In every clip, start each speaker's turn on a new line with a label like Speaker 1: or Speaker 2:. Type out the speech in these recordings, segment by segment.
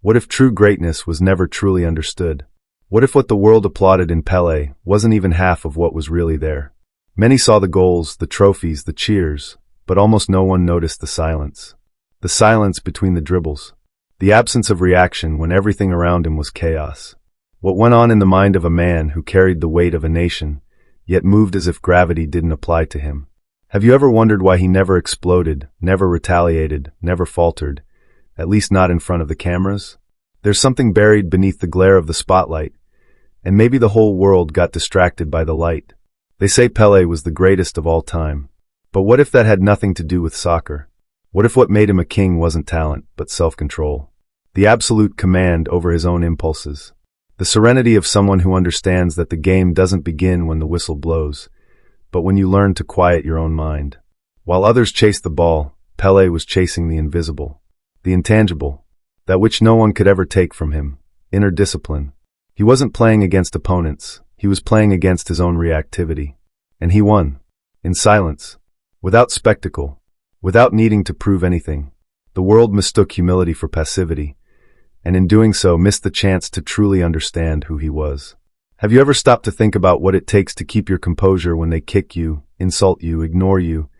Speaker 1: What if true greatness was never truly understood? What if what the world applauded in Pelé wasn't even half of what was really there? Many saw the goals, the trophies, the cheers, but almost no one noticed the silence. The silence between the dribbles. The absence of reaction when everything around him was chaos. What went on in the mind of a man who carried the weight of a nation, yet moved as if gravity didn't apply to him? Have you ever wondered why he never exploded, never retaliated, never faltered, at least not in front of the cameras? There's something buried beneath the glare of the spotlight, and maybe the whole world got distracted by the light. They say Pelé was the greatest of all time. But what if that had nothing to do with soccer? What if what made him a king wasn't talent, but self-control? The absolute command over his own impulses. The serenity of someone who understands that the game doesn't begin when the whistle blows, but when you learn to quiet your own mind. While others chased the ball, Pelé was chasing the invisible, the intangible, that which no one could ever take from him, inner discipline. He wasn't playing against opponents, he was playing against his own reactivity. And he won. In silence. Without spectacle. Without needing to prove anything. The world mistook humility for passivity, and in doing so missed the chance to truly understand who he was. Have you ever stopped to think about what it takes to keep your composure when they kick you, insult you, ignore you,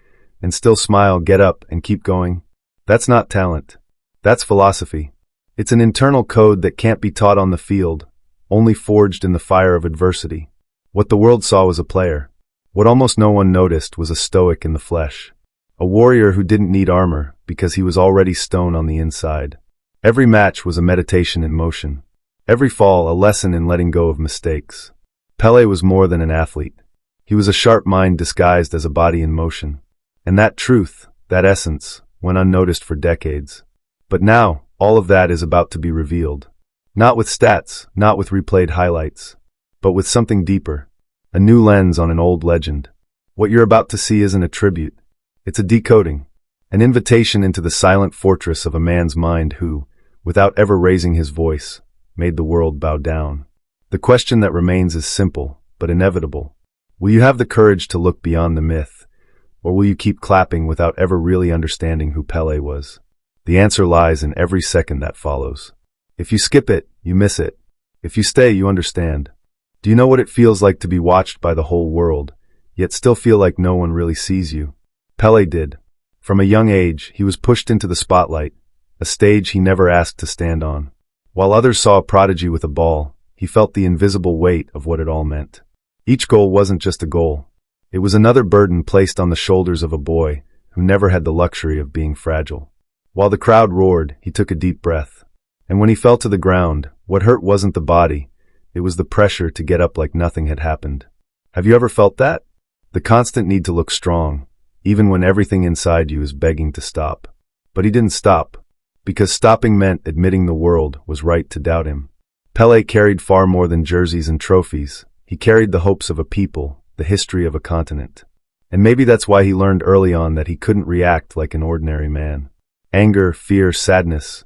Speaker 1: and still smile, get up, and keep going? That's not talent. That's philosophy. It's an internal code that can't be taught on the field, only forged in the fire of adversity. What the world saw was a player. What almost no one noticed was a stoic in the flesh. A warrior who didn't need armor because he was already stone on the inside. Every match was a meditation in motion. Every fall a lesson in letting go of mistakes. Pelé was more than an athlete. He was a sharp mind disguised as a body in motion. And that truth, that essence, went unnoticed for decades. But now, all of that is about to be revealed. Not with stats, not with replayed highlights, but with something deeper. A new lens on an old legend. What you're about to see isn't a tribute. It's a decoding. An invitation into the silent fortress of a man's mind who, without ever raising his voice, made the world bow down. The question that remains is simple, but inevitable. Will you have the courage to look beyond the myth, or will you keep clapping without ever really understanding who Pelé was? The answer lies in every second that follows. If you skip it, you miss it. If you stay, you understand. Do you know what it feels like to be watched by the whole world, yet still feel like no one really sees you? Pelé did. From a young age, he was pushed into the spotlight, a stage he never asked to stand on. While others saw a prodigy with a ball, he felt the invisible weight of what it all meant. Each goal wasn't just a goal. It was another burden placed on the shoulders of a boy who never had the luxury of being fragile. While the crowd roared, he took a deep breath. And when he fell to the ground, what hurt wasn't the body, it was the pressure to get up like nothing had happened. Have you ever felt that? The constant need to look strong, even when everything inside you is begging to stop. But he didn't stop, because stopping meant admitting the world was right to doubt him. Pelé carried far more than jerseys and trophies. He carried the hopes of a people, the history of a continent. And maybe that's why he learned early on that he couldn't react like an ordinary man. Anger, fear, sadness,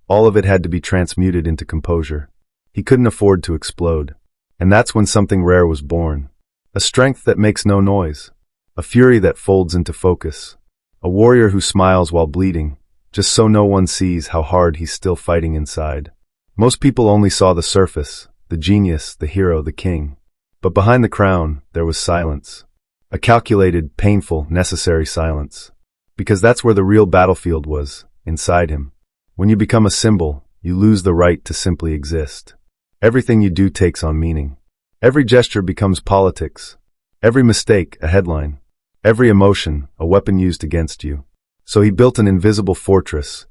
Speaker 1: all of it had to be transmuted into composure. He couldn't afford to explode. And that's when something rare was born. A strength that makes no noise. A fury that folds into focus. A warrior who smiles while bleeding, just so no one sees how hard he's still fighting inside. Most people only saw the surface, the genius, the hero, the king. But behind the crown, there was silence. A calculated, painful, necessary silence. Because that's where the real battlefield was, inside him. When you become a symbol, you lose the right to simply exist. Everything you do takes on meaning. Every gesture becomes politics. Every mistake, a headline. Every emotion, a weapon used against you. So he built an invisible fortress,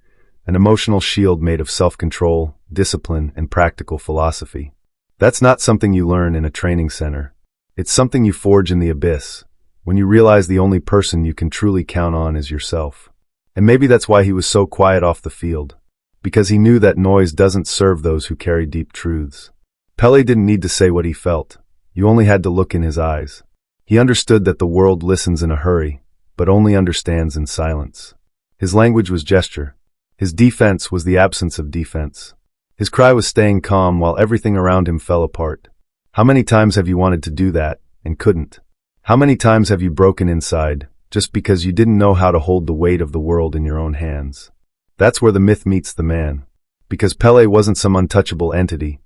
Speaker 1: an emotional shield made of self-control, discipline, and practical philosophy. That's not something you learn in a training center. It's something you forge in the abyss, when you realize the only person you can truly count on is yourself. And maybe that's why he was so quiet off the field. Because he knew that noise doesn't serve those who carry deep truths. Pelé didn't need to say what he felt. You only had to look in his eyes. He understood that the world listens in a hurry, but only understands in silence. His language was gesture. His defense was the absence of defense. His cry was staying calm while everything around him fell apart. How many times have you wanted to do that, and couldn't? How many times have you broken inside, just because you didn't know how to hold the weight of the world in your own hands? That's where the myth meets the man. Because Pelé wasn't some untouchable entity.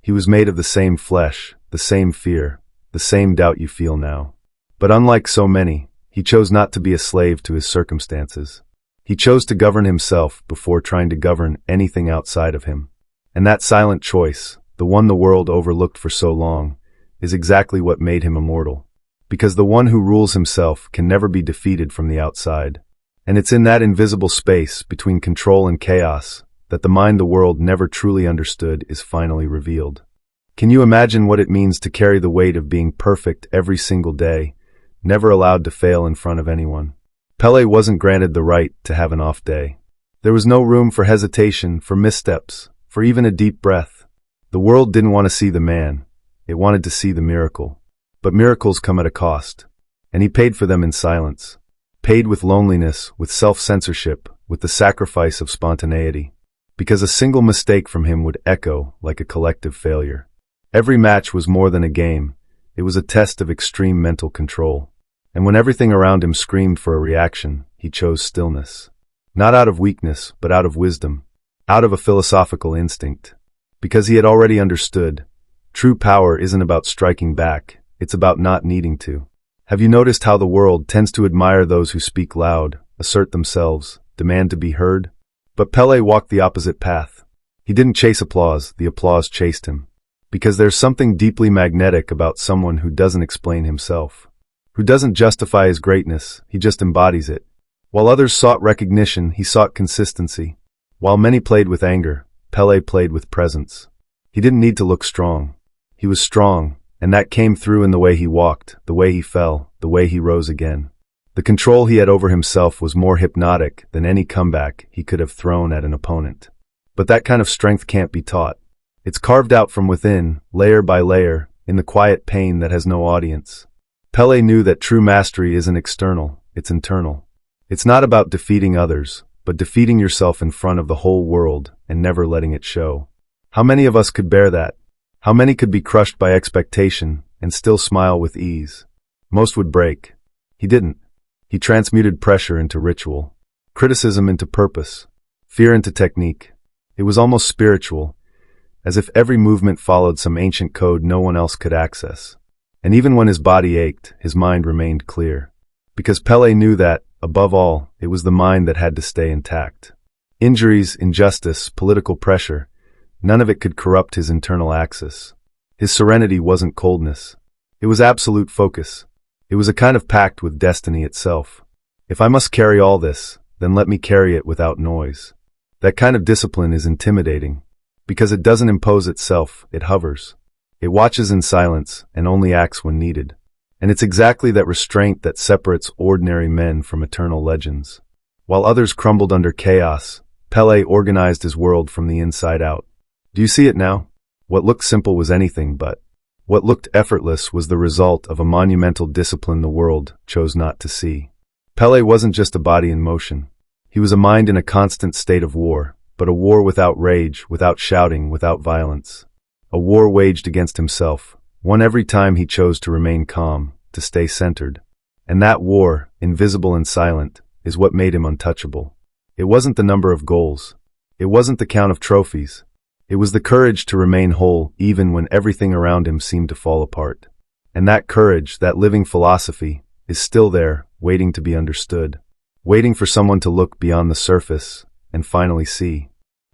Speaker 1: He was made of the same flesh, the same fear, the same doubt you feel now. But unlike so many, he chose not to be a slave to his circumstances. He chose to govern himself before trying to govern anything outside of him. And that silent choice, the one the world overlooked for so long, is exactly what made him immortal. Because the one who rules himself can never be defeated from the outside. And it's in that invisible space between control and chaos that the mind the world never truly understood is finally revealed. Can you imagine what it means to carry the weight of being perfect every single day, never allowed to fail in front of anyone? Pelé wasn't granted the right to have an off day. There was no room for hesitation, for missteps, for even a deep breath. The world didn't want to see the man. It wanted to see the miracle. But miracles come at a cost. And he paid for them in silence. Paid with loneliness, with self-censorship, with the sacrifice of spontaneity. Because a single mistake from him would echo like a collective failure. Every match was more than a game. It was a test of extreme mental control. And when everything around him screamed for a reaction, he chose stillness. Not out of weakness, but out of wisdom. Out of a philosophical instinct. Because he had already understood. True power isn't about striking back. It's about not needing to. Have you noticed how the world tends to admire those who speak loud, assert themselves, demand to be heard? But Pelé walked the opposite path. He didn't chase applause, the applause chased him. Because there's something deeply magnetic about someone who doesn't explain himself. Who doesn't justify his greatness, he just embodies it. While others sought recognition, he sought consistency. While many played with anger, Pelé played with presence. He didn't need to look strong. He was strong, and that came through in the way he walked, the way he fell, the way he rose again. The control he had over himself was more hypnotic than any comeback he could have thrown at an opponent. But that kind of strength can't be taught. It's carved out from within, layer by layer, in the quiet pain that has no audience. Pelé knew that true mastery isn't external, it's internal. It's not about defeating others, but defeating yourself in front of the whole world and never letting it show. How many of us could bear that? How many could be crushed by expectation and still smile with ease? Most would break. He didn't. He transmuted pressure into ritual, criticism into purpose, fear into technique. It was almost spiritual, as if every movement followed some ancient code no one else could access. And even when his body ached, his mind remained clear. Because Pelé knew that, above all, it was the mind that had to stay intact. Injuries, injustice, political pressure, none of it could corrupt his internal axis. His serenity wasn't coldness. It was absolute focus. It was a kind of pact with destiny itself. If I must carry all this, then let me carry it without noise. That kind of discipline is intimidating. Because it doesn't impose itself, it hovers. It watches in silence and only acts when needed. And it's exactly that restraint that separates ordinary men from eternal legends. While others crumbled under chaos, Pelé organized his world from the inside out. Do you see it now? What looked simple was anything but. What looked effortless was the result of a monumental discipline the world chose not to see. Pelé wasn't just a body in motion. He was a mind in a constant state of war, but a war without rage, without shouting, without violence. A war waged against himself, won every time he chose to remain calm, to stay centered. And that war, invisible and silent, is what made him untouchable. It wasn't the number of goals. It wasn't the count of trophies. It was the courage to remain whole even when everything around him seemed to fall apart. And that courage, that living philosophy, is still there, waiting to be understood. Waiting for someone to look beyond the surface and finally see.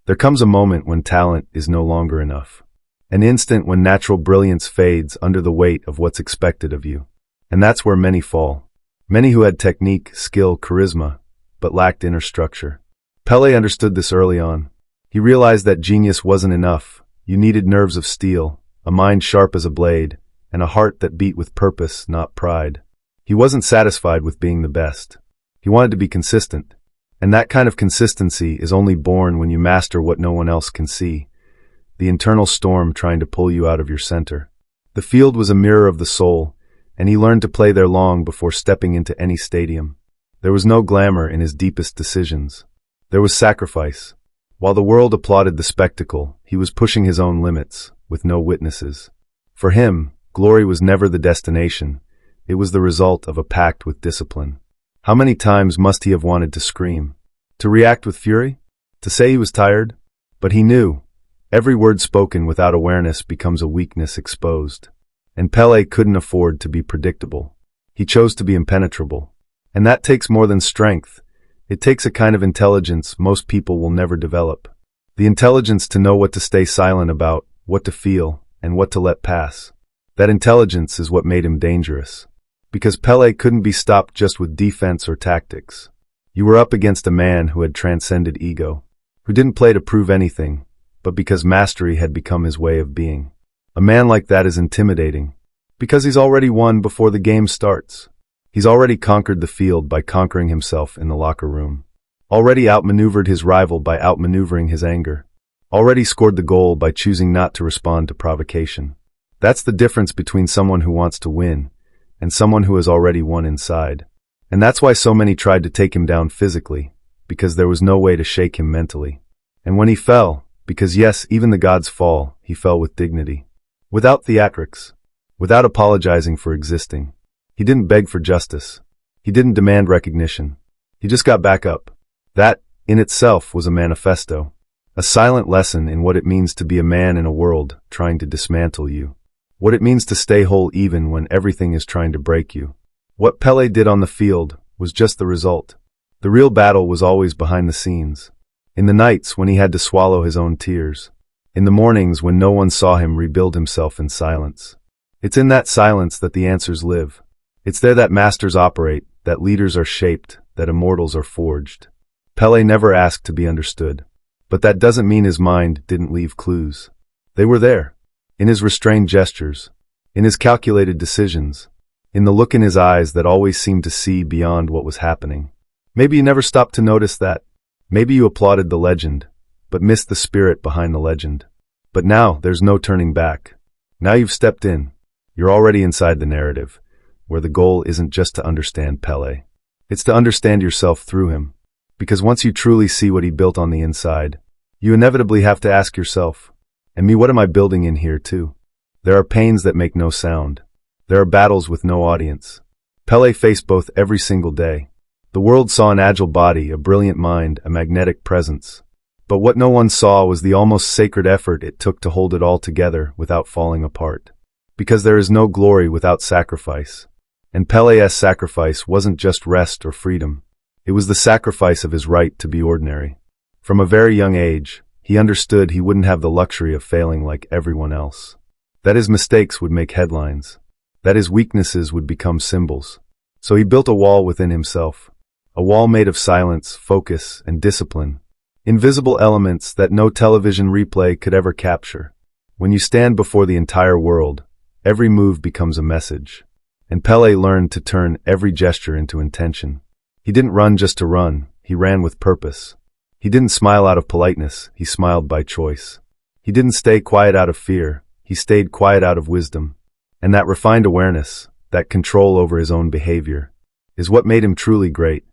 Speaker 1: There comes a moment when talent is no longer enough. An instant when natural brilliance fades under the weight of what's expected of you. And that's where many fall. Many who had technique, skill, charisma, but lacked inner structure. Pelé understood this early on. He realized that genius wasn't enough. You needed nerves of steel, a mind sharp as a blade, and a heart that beat with purpose, not pride. He wasn't satisfied with being the best. He wanted to be consistent. And that kind of consistency is only born when you master what no one else can see. The internal storm trying to pull you out of your center. The field was a mirror of the soul, and he learned to play there long before stepping into any stadium. There was no glamour in his deepest decisions. There was sacrifice. While the world applauded the spectacle, he was pushing his own limits, with no witnesses. For him, glory was never the destination. It was the result of a pact with discipline. How many times must he have wanted to scream? To react with fury? To say he was tired? But he knew, every word spoken without awareness becomes a weakness exposed. And Pelé couldn't afford to be predictable. He chose to be impenetrable. And that takes more than strength. It takes a kind of intelligence most people will never develop. The intelligence to know what to stay silent about, what to feel, and what to let pass. That intelligence is what made him dangerous. Because Pelé couldn't be stopped just with defense or tactics. You were up against a man who had transcended ego, who didn't play to prove anything, but because mastery had become his way of being. A man like that is intimidating, because he's already won before the game starts. He's already conquered the field by conquering himself in the locker room. Already outmaneuvered his rival by outmaneuvering his anger. Already scored the goal by choosing not to respond to provocation. That's the difference between someone who wants to win and someone who has already won inside. And that's why so many tried to take him down physically, because there was no way to shake him mentally. And when he fell, because yes, even the gods fall, he fell with dignity. Without theatrics. Without apologizing for existing. He didn't beg for justice. He didn't demand recognition. He just got back up. That, in itself, was a manifesto. A silent lesson in what it means to be a man in a world trying to dismantle you. What it means to stay whole even when everything is trying to break you. What Pelé did on the field was just the result. The real battle was always behind the scenes. In the nights when he had to swallow his own tears. In the mornings when no one saw him rebuild himself in silence. It's in that silence that the answers live. It's there that masters operate, that leaders are shaped, that immortals are forged. Pelé never asked to be understood. But that doesn't mean his mind didn't leave clues. They were there. In his restrained gestures. In his calculated decisions. In the look in his eyes that always seemed to see beyond what was happening. Maybe you never stopped to notice that. Maybe you applauded the legend, but missed the spirit behind the legend. But now, there's no turning back. Now you've stepped in. You're already inside the narrative, where the goal isn't just to understand Pelé. It's to understand yourself through him. Because once you truly see what he built on the inside, you inevitably have to ask yourself, and me, what am I building in here too? There are pains that make no sound. There are battles with no audience. Pelé faced both every single day. The world saw an agile body, a brilliant mind, a magnetic presence. But what no one saw was the almost sacred effort it took to hold it all together without falling apart. Because there is no glory without sacrifice. And Pelé's sacrifice wasn't just rest or freedom. It was the sacrifice of his right to be ordinary. From a very young age, he understood he wouldn't have the luxury of failing like everyone else. That his mistakes would make headlines. That his weaknesses would become symbols. So he built a wall within himself. A wall made of silence, focus, and discipline. Invisible elements that no television replay could ever capture. When you stand before the entire world, every move becomes a message. And Pelé learned to turn every gesture into intention. He didn't run just to run, he ran with purpose. He didn't smile out of politeness, he smiled by choice. He didn't stay quiet out of fear, he stayed quiet out of wisdom. And that refined awareness, that control over his own behavior, is what made him truly great.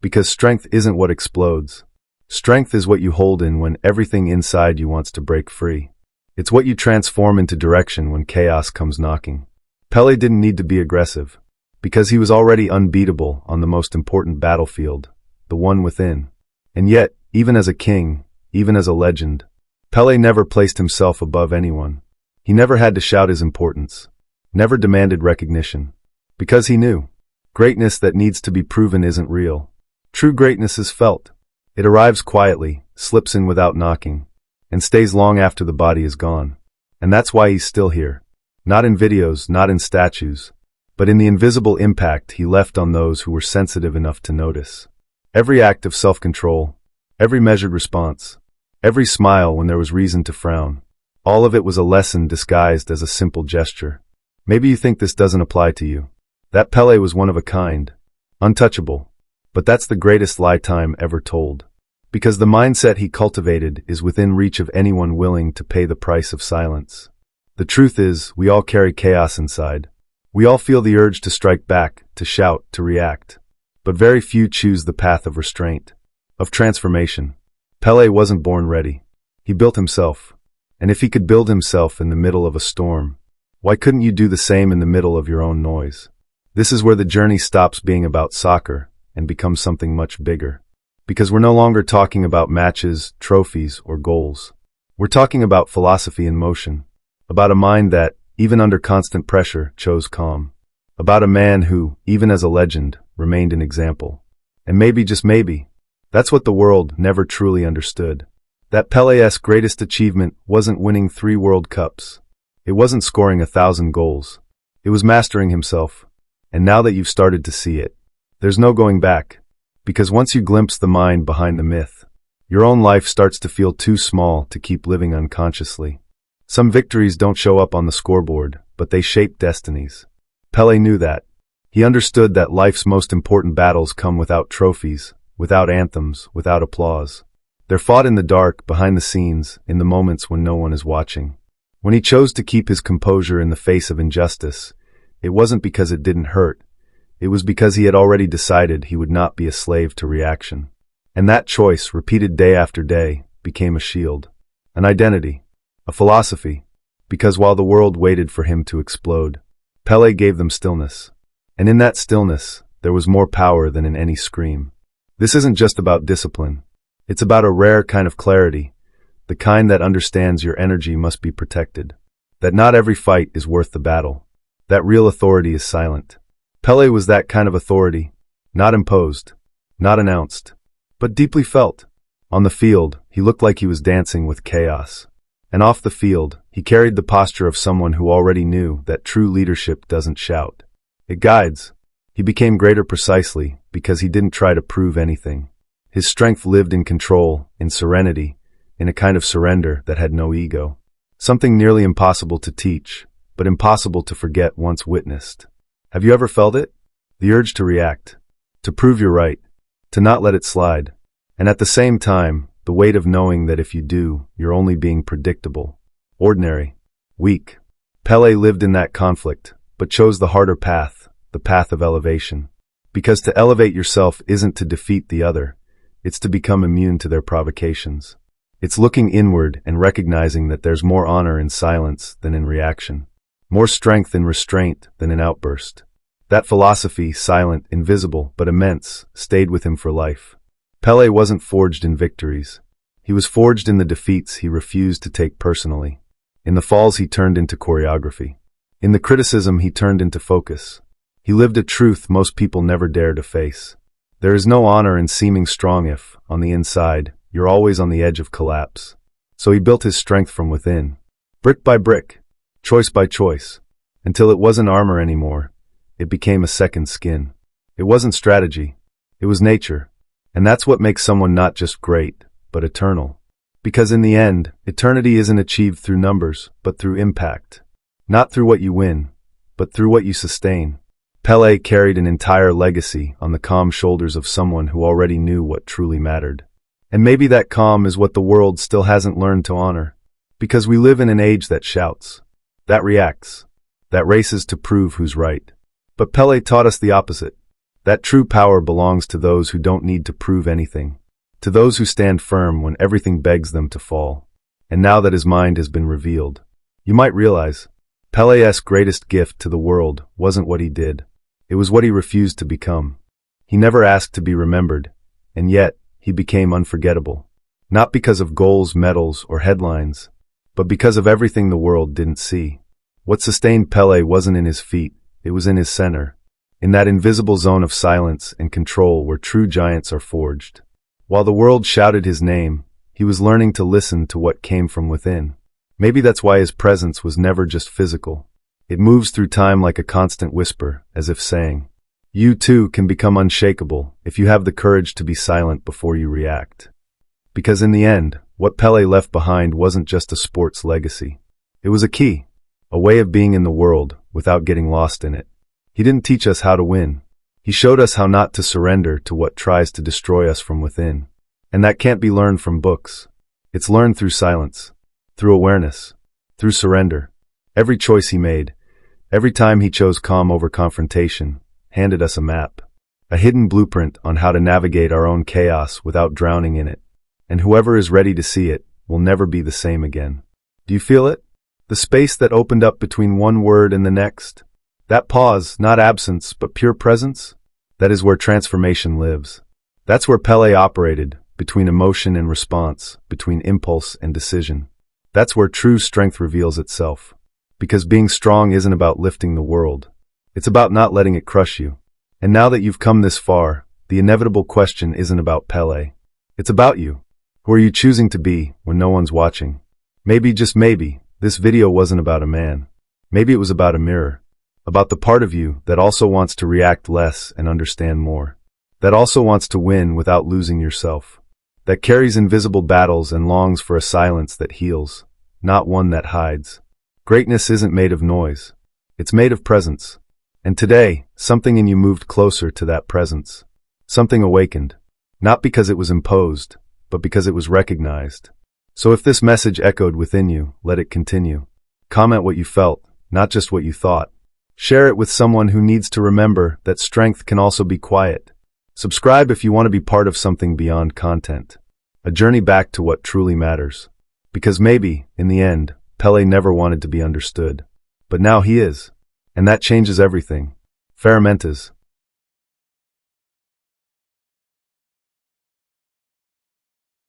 Speaker 1: Because strength isn't what explodes. Strength is what you hold in when everything inside you wants to break free. It's what you transform into direction when chaos comes knocking. Pelé didn't need to be aggressive, because he was already unbeatable on the most important battlefield, the one within. And yet, even as a king, even as a legend, Pelé never placed himself above anyone. He never had to shout his importance, never demanded recognition, because he knew, greatness that needs to be proven isn't real. True greatness is felt. It arrives quietly, slips in without knocking, and stays long after the body is gone. And that's why he's still here. Not in videos, not in statues, but in the invisible impact he left on those who were sensitive enough to notice. Every act of self-control, every measured response, every smile when there was reason to frown, all of it was a lesson disguised as a simple gesture. Maybe you think this doesn't apply to you. That Pelé was one of a kind, untouchable. But that's the greatest lie time ever told. Because the mindset he cultivated is within reach of anyone willing to pay the price of silence. The truth is, we all carry chaos inside. We all feel the urge to strike back, to shout, to react. But very few choose the path of restraint, of transformation. Pelé wasn't born ready. He built himself. And if he could build himself in the middle of a storm, why couldn't you do the same in the middle of your own noise? This is where the journey stops being about soccer and becomes something much bigger. Because we're no longer talking about matches, trophies, or goals. We're talking about philosophy in motion, about a mind that, even under constant pressure, chose calm, about a man who, even as a legend, remained an example. And maybe, just maybe, that's what the world never truly understood. That Pelé'S greatest achievement wasn't winning 3 World Cups. It wasn't scoring 1,000 goals. It was mastering himself. And now that you've started to see it, there's no going back. Because once you glimpse the mind behind the myth, your own life starts to feel too small to keep living unconsciously. Some victories don't show up on the scoreboard, but they shape destinies. Pelé knew that. He understood that life's most important battles come without trophies, without anthems, without applause. They're fought in the dark, behind the scenes, in the moments when no one is watching. When he chose to keep his composure in the face of injustice, it wasn't because it didn't hurt. It was because he had already decided he would not be a slave to reaction. And that choice, repeated day after day, became a shield, an identity, a philosophy. Because while the world waited for him to explode, Pelé gave them stillness. And in that stillness, there was more power than in any scream. This isn't just about discipline. It's about a rare kind of clarity, the kind that understands your energy must be protected, that not every fight is worth the battle, that real authority is silent. Pelé was that kind of authority, not imposed, not announced, but deeply felt. On the field, he looked like he was dancing with chaos. And off the field, he carried the posture of someone who already knew that true leadership doesn't shout. It guides. He became greater precisely because he didn't try to prove anything. His strength lived in control, in serenity, in a kind of surrender that had no ego. Something nearly impossible to teach, but impossible to forget once witnessed. Have you ever felt it? The urge to react, to prove you're right, to not let it slide. And at the same time, the weight of knowing that if you do, you're only being predictable, ordinary, weak. Pelé lived in that conflict, but chose the harder path, the path of elevation. Because to elevate yourself isn't to defeat the other. It's to become immune to their provocations. It's looking inward and recognizing that there's more honor in silence than in reaction, more strength in restraint than in outburst. That philosophy, silent, invisible, but immense, stayed with him for life. Pelé wasn't forged in victories. He was forged in the defeats he refused to take personally. In the falls he turned into choreography. In the criticism he turned into focus. He lived a truth most people never dare to face. There is no honor in seeming strong if, on the inside, you're always on the edge of collapse. So he built his strength from within, brick by brick, choice by choice, until it wasn't armor anymore. It became a second skin. It wasn't strategy. It was nature. And that's what makes someone not just great, but eternal. Because in the end, eternity isn't achieved through numbers, but through impact. Not through what you win, but through what you sustain. Pelé carried an entire legacy on the calm shoulders of someone who already knew what truly mattered. And maybe that calm is what the world still hasn't learned to honor. Because we live in an age that shouts, that reacts, that races to prove who's right. But Pelé taught us the opposite. That true power belongs to those who don't need to prove anything, to those who stand firm when everything begs them to fall. And now that his mind has been revealed, you might realize, Pelé'S greatest gift to the world wasn't what he did. It was what he refused to become. He never asked to be remembered, and yet, he became unforgettable. Not because of goals, medals, or headlines, but because of everything the world didn't see. What sustained Pelé wasn't in his feet, it was in his center. In that invisible zone of silence and control where true giants are forged. While the world shouted his name, he was learning to listen to what came from within. Maybe that's why his presence was never just physical. It moves through time like a constant whisper, as if saying, you too can become unshakable if you have the courage to be silent before you react. Because in the end, what Pelé left behind wasn't just a sports legacy. It was a key, a way of being in the world without getting lost in it. He didn't teach us how to win. He showed us how not to surrender to what tries to destroy us from within. And that can't be learned from books. It's learned through silence, through awareness, through surrender. Every choice he made, every time he chose calm over confrontation, handed us a map, a hidden blueprint on how to navigate our own chaos without drowning in it. And whoever is ready to see it will never be the same again. Do you feel it? The space that opened up between one word and the next? That pause, not absence, but pure presence? That is where transformation lives. That's where Pelé operated, between emotion and response, between impulse and decision. That's where true strength reveals itself. Because being strong isn't about lifting the world. It's about not letting it crush you. And now that you've come this far, the inevitable question isn't about Pelé'S. It's about you. Who are you choosing to be when no one's watching? Maybe, just maybe, this video wasn't about a man. Maybe it was about a mirror. About the part of you that also wants to react less and understand more. That also wants to win without losing yourself. That carries invisible battles and longs for a silence that heals, not one that hides. Greatness isn't made of noise. It's made of presence. And today, something in you moved closer to that presence. Something awakened. Not because it was imposed, but because it was recognized. So if this message echoed within you, let it continue. Comment what you felt, not just what you thought. Share it with someone who needs to remember that strength can also be quiet. Subscribe if you want to be part of something beyond content. A journey back to what truly matters. Because maybe, in the end, Pelé'S never wanted to be understood. But now he is. And that changes everything. Ferramentas.